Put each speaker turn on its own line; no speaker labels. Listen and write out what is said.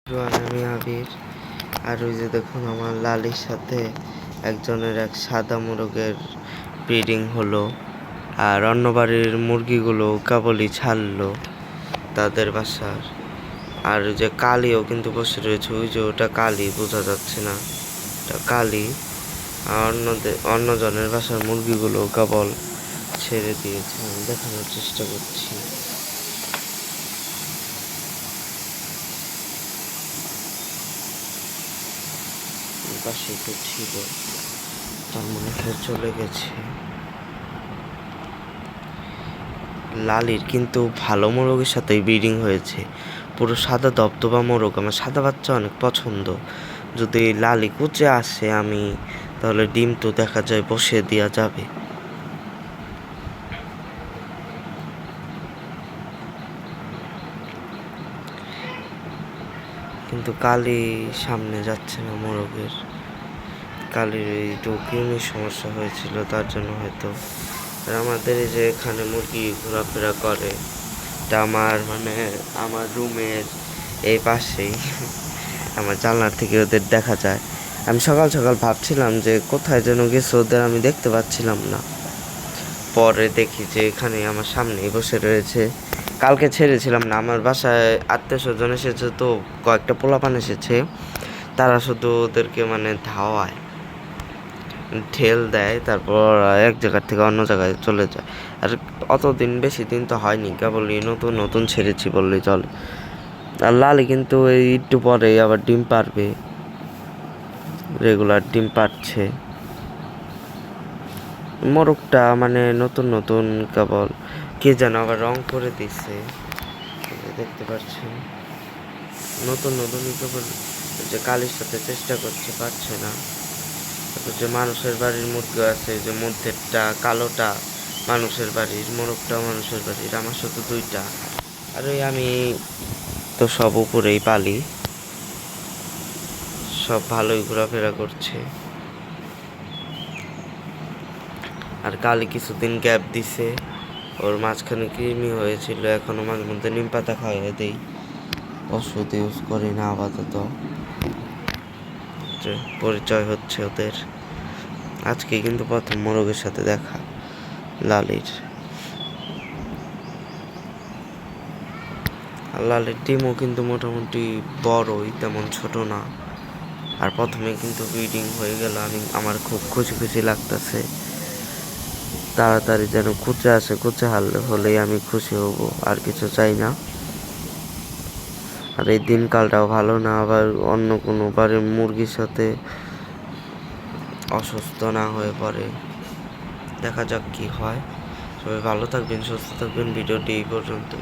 আমি আবির। আর ওই যে দেখুন আমার লালির সাথে একজনের এক সাদা মোরগের ব্রিডিং হলো। আর অন্য বাড়ির মুরগিগুলো কেবলই ছাড়লো তাদের বাসার। আর ওই যে কালিও কিন্তু বসে রয়েছে, ওই যে ওটা কালি, বোঝা যাচ্ছে না ওটা কালি। আর অন্যজনের বাসার মুরগিগুলো কেবল ছেড়ে দিয়েছে, আমি দেখানোর চেষ্টা করছি। পাশেই তো ছিল, তার মনে হয় চলে গেছে। লালির কিন্তু ভালো মোরগের সাথেই ব্রিডিং হয়েছে, পুরো সাদা দবদবা মোরগ। আমার সাদা বাচ্চা অনেক পছন্দ। যদি লালি কুচে আসে আমি, তাহলে ডিম তো দেখা যায় বসিয়ে দেওয়া যাবে। কিন্তু কালি সামনে যাচ্ছে না মোরগের। কালির একটু কৃমির সমস্যা হয়েছিল, তার জন্য হয়তো। আর আমাদের এই যে এখানে মুরগি ঘোরাফেরা করে, এটা আমার রুমের এই পাশেই। আমার জানলার থেকে ওদের দেখা যায়। আমি সকাল সকাল ভাবছিলাম যে কোথায় যেন গেছে, ওদের আমি দেখতে পাচ্ছিলাম না। পরে দেখি যে এখানে আমার সামনেই বসে রয়েছে। কালকে ছেড়েছিলাম না, আমার বাসায় আত্মীয় স্বজন এসেছে, তো কয়েকটা পোলাপান এসেছে। তারা শুধু ওদেরকে ধাওয়ায়, ঠেল দেয়, তারপর এক জায়গার থেকে অন্য জায়গায় চলে যায়। আর বেশি দিন তো হয়নি, কেবলই নতুন নতুন ছেড়েছি বললেই চলে। আর লালি কিন্তু এই একটু পরেই আবার ডিম পারবে, রেগুলার ডিম পাচ্ছে। মোরগটা নতুন নতুন কেবল কে যেন আবার রং করে দিচ্ছে, দেখতে পাচ্ছেন। নতুন নতুন কেবল যে কালির সাথে চেষ্টা করছে, পারছে না। তারপর যে মানুষের বাড়ির মুরগি আছে, যে মধ্যেরটা কালোটা মানুষের বাড়ির, মোরগটাও মানুষের বাড়ির। আমার শুধু দুইটা। আর ওই আমি তো সব উপরেই পালি, সব ভালোই ঘোরাফেরা করছে। আর কালি কিছুদিন গ্যাপ দিছে, ওর মাঝখানে কৃমি হয়েছিল, এখনও মাঝে মধ্যে নিম পাতা খাইয়ে দেই, ওষুধ ইউজ করি না আপাতত। পরিচয় হচ্ছে ওদের। আজকে কিন্তু প্রথম মোরগের সাথে দেখা লালির। আর লালির ডিমও কিন্তু মোটামুটি বড়ই, তেমন ছোট না। আর প্রথমে কিন্তু ব্রিডিং হয়ে গেল, আমার খুব খুশি খুশি লাগতেছে। তাড়াতাড়ি যেন কুচে আসে, কুচে হলেই আমি খুশি হব, আর কিছু চাই না। আর এই দিনকালটাও ভালো না, আবার অন্য কোনো বাড়ির মুরগির সাথে অসুস্থ না হয়ে পড়ে। দেখা যাক কি হয়। সবাই ভালো থাকবেন, সুস্থ থাকবেন। ভিডিওটি এই পর্যন্ত।